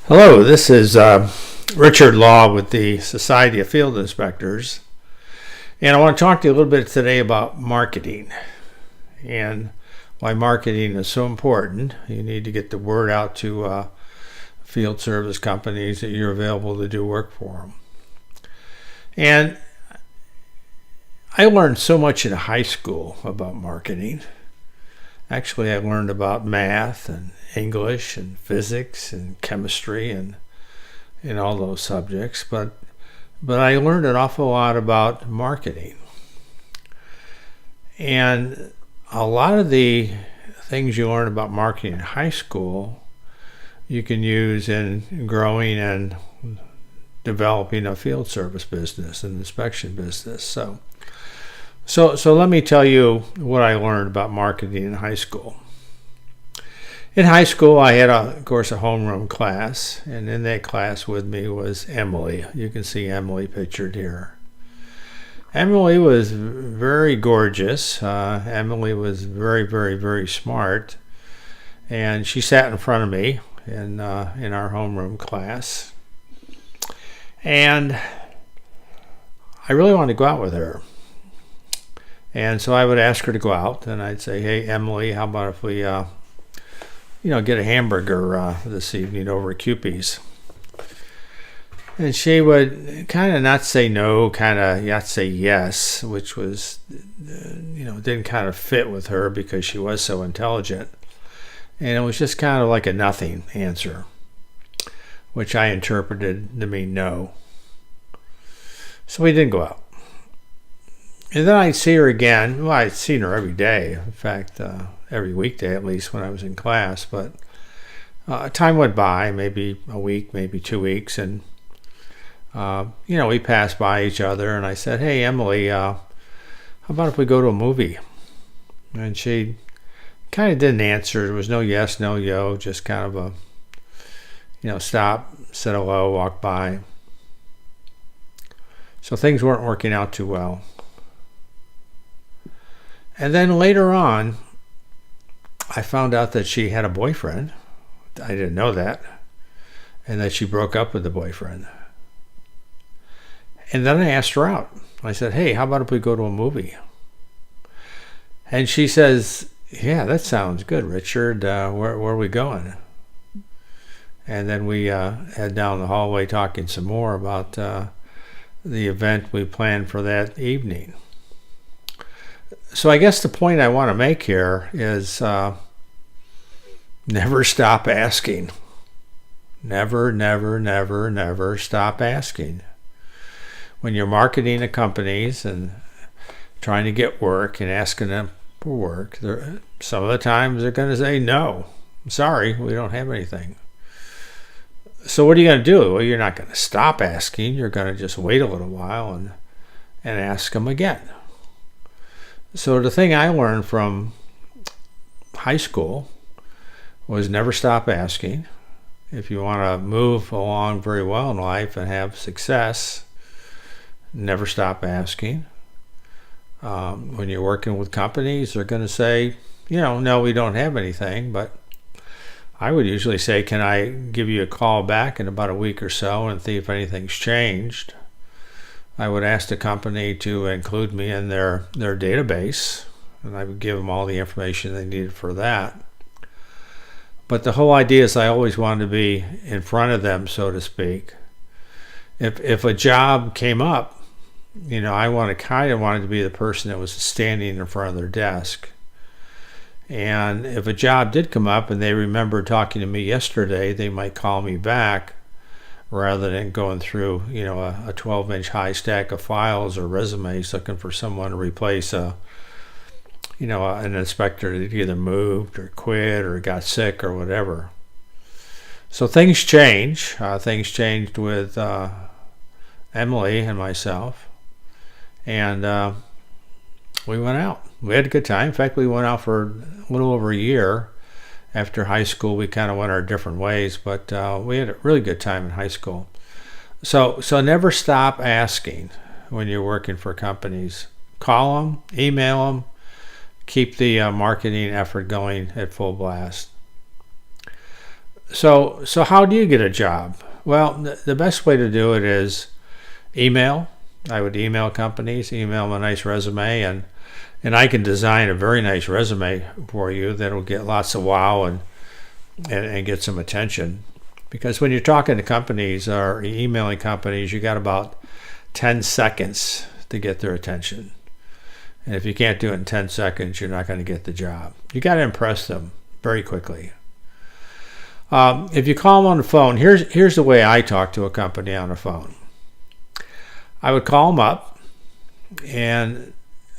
Hello, this is Richard Law with the Society of Field Inspectors, and I want to talk to you a little bit today about marketing and why marketing is so important. You need to get the word out to field service companies that you're available to do work for them. And I learned so much in high school about marketing. Actually, I learned about math and English and physics and chemistry and all those subjects, but I learned an awful lot about marketing. And a lot of the things you learn about marketing in high school, you can use in growing and developing a field service business, an inspection business. So let me tell you what I learned about marketing in high school. In high school, I had, of course, a homeroom class, and in that class with me was Emily. You can see Emily pictured here. Emily was very gorgeous. Emily was very, very, very smart, and she sat in front of me in our homeroom class. And I really wanted to go out with her. And so I would ask her to go out, and I'd say, "Hey, Emily, how about if we, get a hamburger this evening over at Cupie's?" And she would kind of not say no, kind of not say yes, which was, didn't kind of fit with her because she was so intelligent. And it was just kind of like a nothing answer, which I interpreted to mean no. So we didn't go out. And then I'd see her again. Well, I'd seen her every day. In fact, every weekday at least when I was in class. But time went by, maybe a week, maybe 2 weeks. And, we passed by each other. And I said, "Hey, Emily, how about if we go to a movie?" And she kind of didn't answer. There was no yes, no yo. Just kind of a, stop, said hello, walk by. So things weren't working out too well. And then later on, I found out that she had a boyfriend. I didn't know that. And that she broke up with the boyfriend. And then I asked her out. I said, "Hey, how about if we go to a movie?" And she says, "Yeah, that sounds good, Richard. Where are we going?" And then we head down the hallway talking some more about the event we planned for that evening. So I guess the point I want to make here is never stop asking. Never, never, never, never stop asking. When you're marketing to companies and trying to get work and asking them for work, some of the times they're going to say, "No, I'm sorry, we don't have anything." So what are you going to do? Well, you're not going to stop asking. You're going to just wait a little while and ask them again. So the thing I learned from high school was never stop asking. If you want to move along very well in life and have success, never stop asking. When you're working with companies, they're going to say, "No, we don't have anything." But I would usually say, "Can I give you a call back in about a week or so and see if anything's changed?" I would ask the company to include me in their database, and I would give them all the information they needed for that. But the whole idea is I always wanted to be in front of them, so to speak. If a job came up, I wanted to be the person that was standing in front of their desk. And if a job did come up and they remembered talking to me yesterday, they might call me back, rather than going through, a 12-inch high stack of files or resumes looking for someone to replace an inspector that either moved or quit or got sick or whatever. So things change. Things changed with Emily and myself. And we went out. We had a good time. In fact, we went out for a little over a year. After high school, we kind of went our different ways, but we had a really good time in high school. So never stop asking when you're working for companies. Call them, email them, keep the marketing effort going at full blast. So how do you get a job? Well, the best way to do it is email. I would email companies, email them a nice resume, and I can design a very nice resume for you that'll get lots of wow and get some attention. Because when you're talking to companies or emailing companies, you got about 10 seconds to get their attention. And if you can't do it in 10 seconds, you're not going to get the job. You got to impress them very quickly. If you call them on the phone, here's the way I talk to a company on the phone. I would call them up and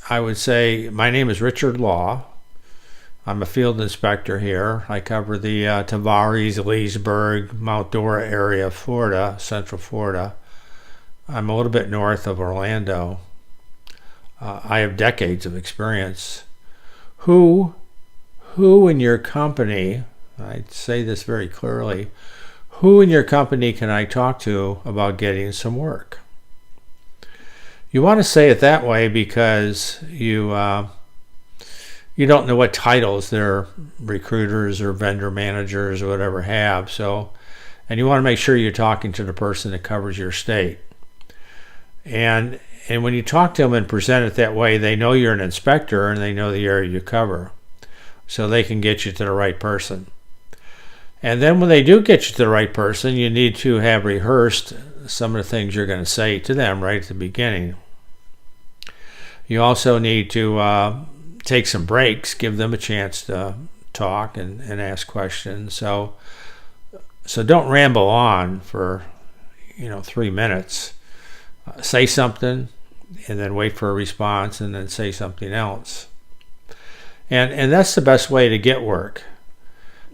I would say, my name is Richard Law. I'm a field inspector here. I cover the Tavares, Leesburg, Mount Dora area of Florida, Central Florida. I'm a little bit north of Orlando. I have decades of experience. Who in your company, I say this very clearly, who in your company can I talk to about getting some work? You want to say it that way because you don't know what titles their recruiters or vendor managers or whatever have. So, and you want to make sure you're talking to the person that covers your state. And when you talk to them and present it that way, they know you're an inspector and they know the area you cover. So they can get you to the right person. And then when they do get you to the right person, you need to have rehearsed some of the things you're going to say to them right at the beginning. You also need to take some breaks, give them a chance to talk and ask questions. So don't ramble on for 3 minutes. Say something and then wait for a response and then say something else. And that's the best way to get work.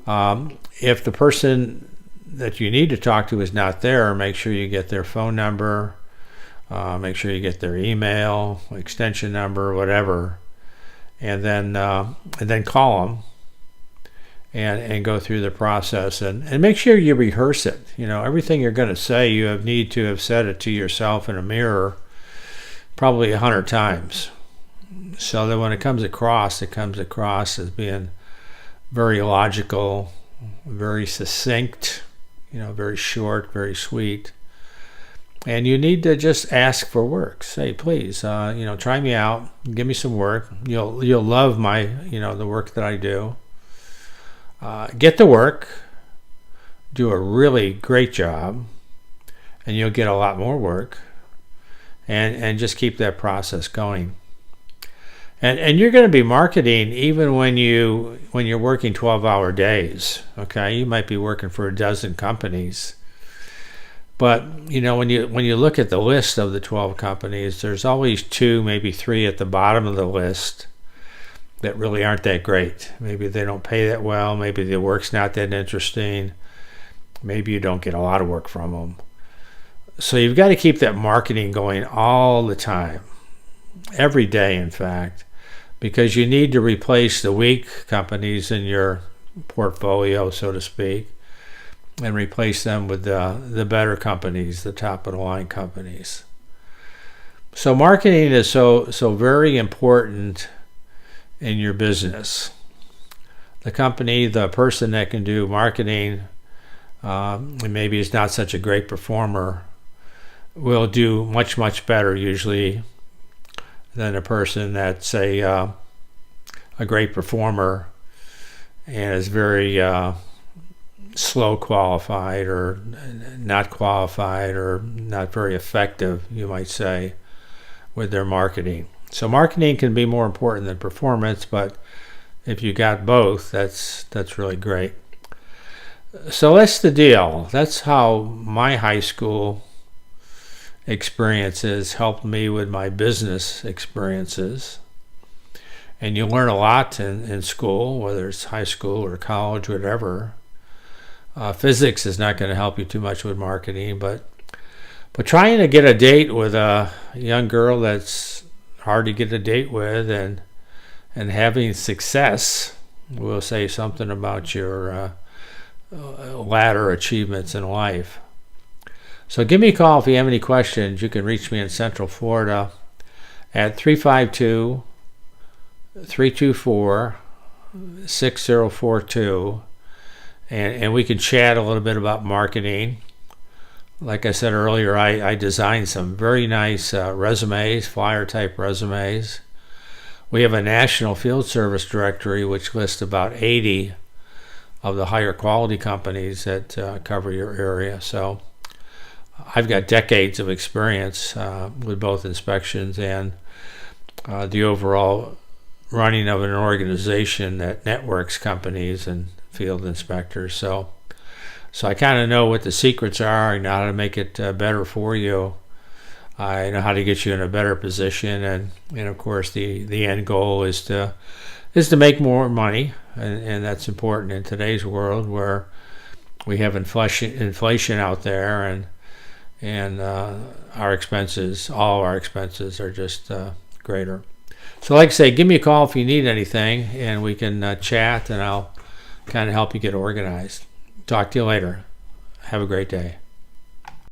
If the person that you need to talk to is not there, make sure you get their phone number, make sure you get their email, extension number, whatever, and then call them and go through the process and make sure you rehearse it. Everything you're going to say, you need to have said it to yourself in a mirror probably 100 times, so that when it comes across as being very logical, very succinct, very short, very sweet. And you need to just ask for work. Say, please, try me out, give me some work. You'll love my, the work that I do. Get the work, do a really great job, and you'll get a lot more work. And just keep that process going. And you're going to be marketing even when you're working 12-hour days. Okay, you might be working for a dozen companies, but when you look at the list of the 12 companies, there's always 2, maybe 3 at the bottom of the list that really aren't that great. Maybe they don't pay that well. Maybe the work's not that interesting. Maybe you don't get a lot of work from them. So you've got to keep that marketing going all the time, every day, in fact, because you need to replace the weak companies in your portfolio, so to speak, and replace them with the better companies, the top of the line companies. So marketing is so very important in your business. The company, the person that can do marketing, and maybe is not such a great performer, will do much, much better usually than a person that's a great performer and is very slow qualified or not qualified or not very effective, you might say, with their marketing. So marketing can be more important than performance, but if you got both, that's really great. So that's the deal. That's how my high school experiences helped me with my business experiences. And you learn a lot in school, whether it's high school or college, whatever. Physics is not going to help you too much with marketing, but trying to get a date with a young girl that's hard to get a date with and having success will say something about your latter achievements in life. So give me a call if you have any questions. You can reach me in Central Florida at 352-324-6042. and we can chat a little bit about marketing. Like I said earlier, I designed some very nice resumes, flyer type resumes. We have a national field service directory which lists about 80 of the higher quality companies that cover your area. So I've got decades of experience with both inspections and the overall running of an organization that networks companies and field inspectors. So I kind of know what the secrets are. I know how to make it better for you. I know how to get you in a better position, and of course the end goal is to make more money, and that's important in today's world where we have inflation out there, and our expenses, all our expenses, are just greater. So, like I say, give me a call if you need anything, and we can chat, and I'll kind of help you get organized. Talk to you later. Have a great day.